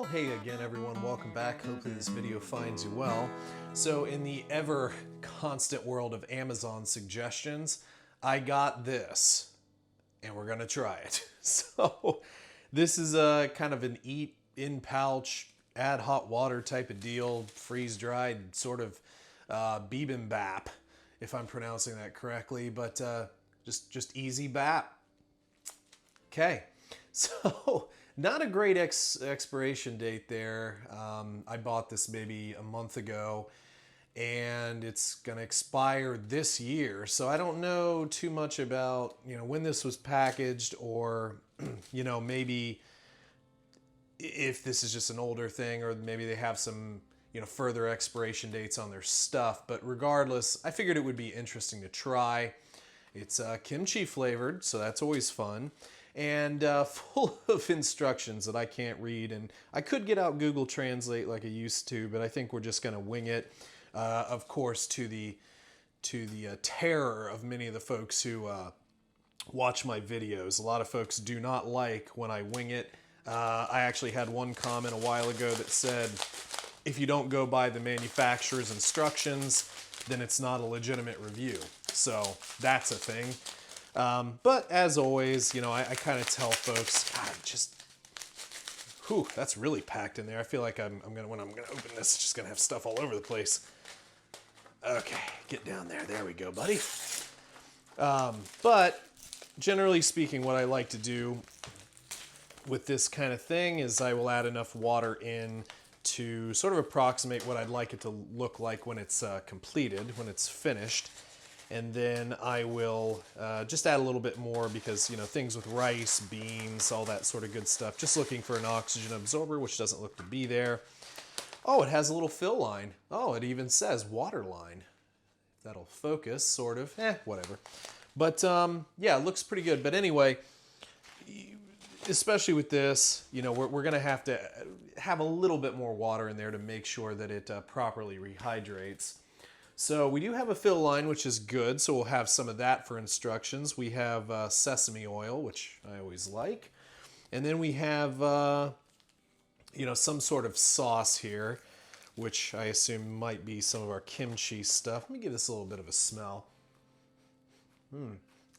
Well, hey again everyone, welcome back. Hopefully this video finds you well. So in the ever constant world of Amazon suggestions, I got this and we're gonna try it. So this is a kind of an eat in pouch, add hot water type of deal, freeze dried sort of Bibimbap, if I'm pronouncing that correctly, but just Easybab. Okay, so not a great expiration date there. I bought this maybe a month ago and it's gonna expire this year. So I don't know too much about, when this was packaged or, maybe if this is just an older thing or maybe they have some, further expiration dates on their stuff. But regardless, I figured it would be interesting to try. It's kimchi flavored, so that's always fun. And full of instructions that I can't read. And I could get out Google Translate like I used to, but I think we're just gonna wing it. Of course, to the terror of many of the folks who watch my videos. A lot of folks do not like when I wing it. I actually had one comment a while ago that said, if you don't go by the manufacturer's instructions, then it's not a legitimate review. So that's a thing. But as always, I kind of tell folks, God, that's really packed in there. I feel like when I'm gonna open this, it's just gonna have stuff all over the place. Okay, get down there. There we go, buddy. But generally speaking, what I like to do with this kind of thing is I will add enough water in to sort of approximate what I'd like it to look like when it's completed, when it's finished. And then I will just add a little bit more because, things with rice, beans, all that sort of good stuff. Just looking for an oxygen absorber, which doesn't look to be there. Oh, it has a little fill line. Oh, it even says water line. That'll focus, sort of. Whatever. But, yeah, it looks pretty good. But anyway, especially with this, we're going to have a little bit more water in there to make sure that it properly rehydrates. So we do have a fill line, which is good. So we'll have some of that for instructions. We have sesame oil, which I always like. And then we have, some sort of sauce here, which I assume might be some of our kimchi stuff. Let me give this a little bit of a smell.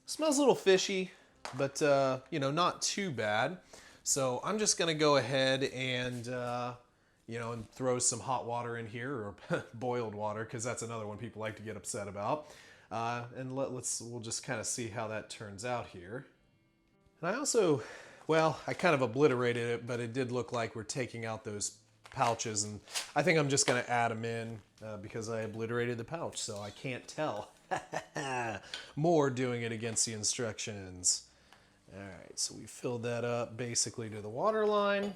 Smells a little fishy, but, not too bad. So I'm just going to go ahead and and throw some hot water in here, or boiled water, because that's another one people like to get upset about. And we'll just kind of see how that turns out here. And I also, I kind of obliterated it, but it did look like we're taking out those pouches, and I think I'm just going to add them in because I obliterated the pouch, so I can't tell. More doing it against the instructions. All right, so we filled that up basically to the water line.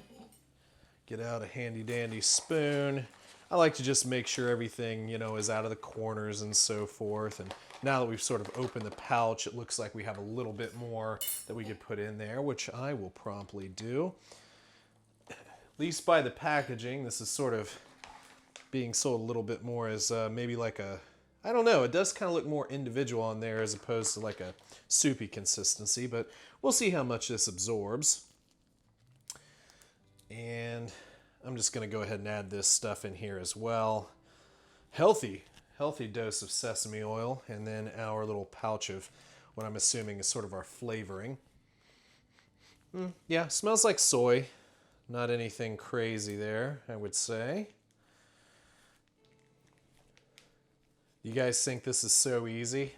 Get out a handy dandy spoon. I like to just make sure everything, is out of the corners and so forth. And now that we've sort of opened the pouch, it looks like we have a little bit more that we could put in there, which I will promptly do. At least by the packaging, this is sort of being sold a little bit more as maybe like I don't know, it does kind of look more individual on there as opposed to like a soupy consistency, but we'll see how much this absorbs. And I'm just going to go ahead and add this stuff in here as well. Healthy dose of sesame oil, and then our little pouch of what I'm assuming is sort of our flavoring. Yeah, smells like soy. Not anything crazy there, I would say. You guys think this is so easy?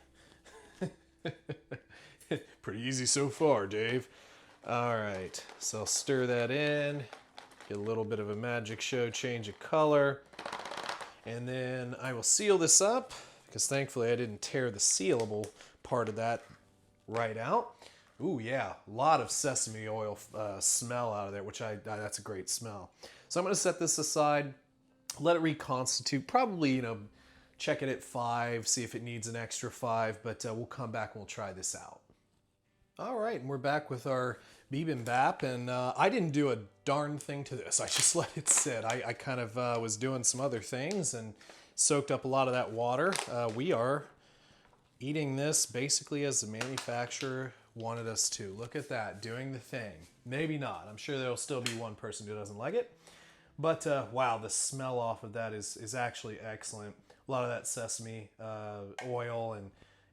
Pretty easy so far, Dave. All right, so I'll stir that in. Get a little bit of a magic show change of color. And then I will seal this up because thankfully I didn't tear the sealable part of that right out. Ooh, yeah, a lot of sesame oil smell out of there, which that's a great smell. So I'm going to set this aside, let it reconstitute, probably, check it at 5, see if it needs an extra 5, but we'll come back and we'll try this out. All right, and we're back with our Bibimbap, and I didn't do a darn thing to this. I just let it sit. I kind of was doing some other things and soaked up a lot of that water. We are eating this basically as the manufacturer wanted us to. Look at that, doing the thing. Maybe not. I'm sure there'll still be one person who doesn't like it. But wow, the smell off of that is actually excellent. A lot of that sesame oil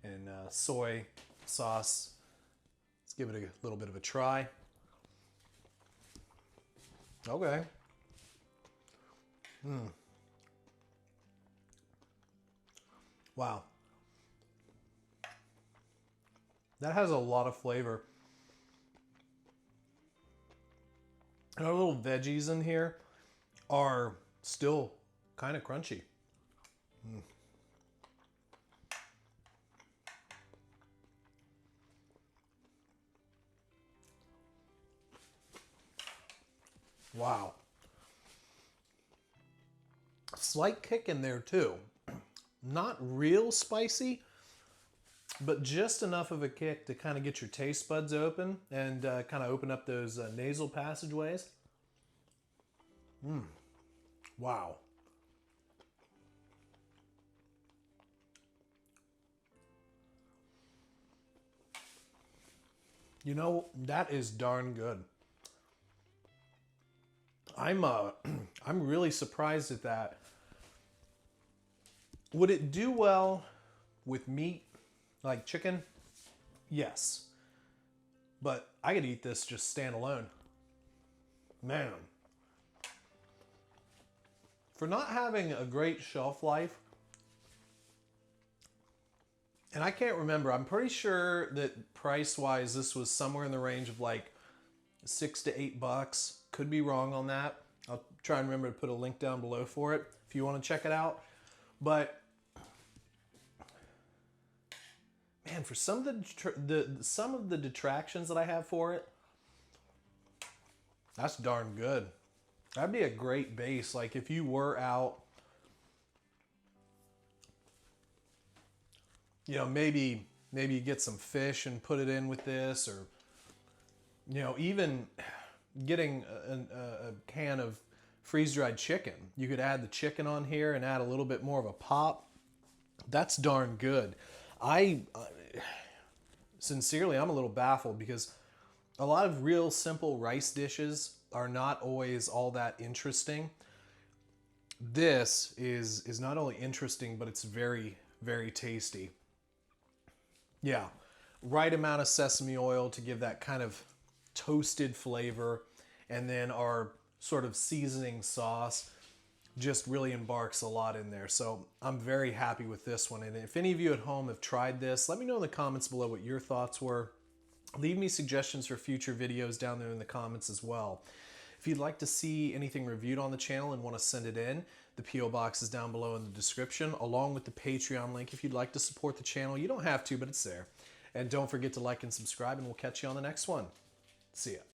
and soy sauce. Let's give it a little bit of a try. Okay. Wow. That has a lot of flavor. And our little veggies in here are still kind of crunchy. Wow. Slight kick in there too. Not real spicy, but just enough of a kick to kind of get your taste buds open and kind of open up those nasal passageways. Wow. You know, that is darn good. I'm I'm really surprised at that. Would it do well with meat, like chicken? Yes. But I could eat this just standalone. Man. For not having a great shelf life, and I can't remember, I'm pretty sure that price-wise this was somewhere in the range of like $6 to $8. Could be wrong on that. I'll try and remember to put a link down below for it if you want to check it out. But man, for some of the detractions that I have for it, that's darn good. That'd be a great base. Like if you were out, you know, maybe you get some fish and put it in with this, or you know, even getting a can of freeze-dried chicken. You could add the chicken on here and add a little bit more of a pop. That's darn good. Sincerely, I'm a little baffled because a lot of real simple rice dishes are not always all that interesting. This is not only interesting, but it's very, very tasty. Yeah, right amount of sesame oil to give that kind of toasted flavor, and then our sort of seasoning sauce just really embarks a lot in there. So I'm very happy with this one. And if any of you at home have tried this, let me know in the comments below what your thoughts were. Leave me suggestions for future videos down there in the comments as well. If you'd like to see anything reviewed on the channel and want to send it in, the P.O. box is down below in the description, along with the Patreon link if you'd like to support the channel. You don't have to, but it's there. And don't forget to like and subscribe, and we'll catch you on the next one. See ya.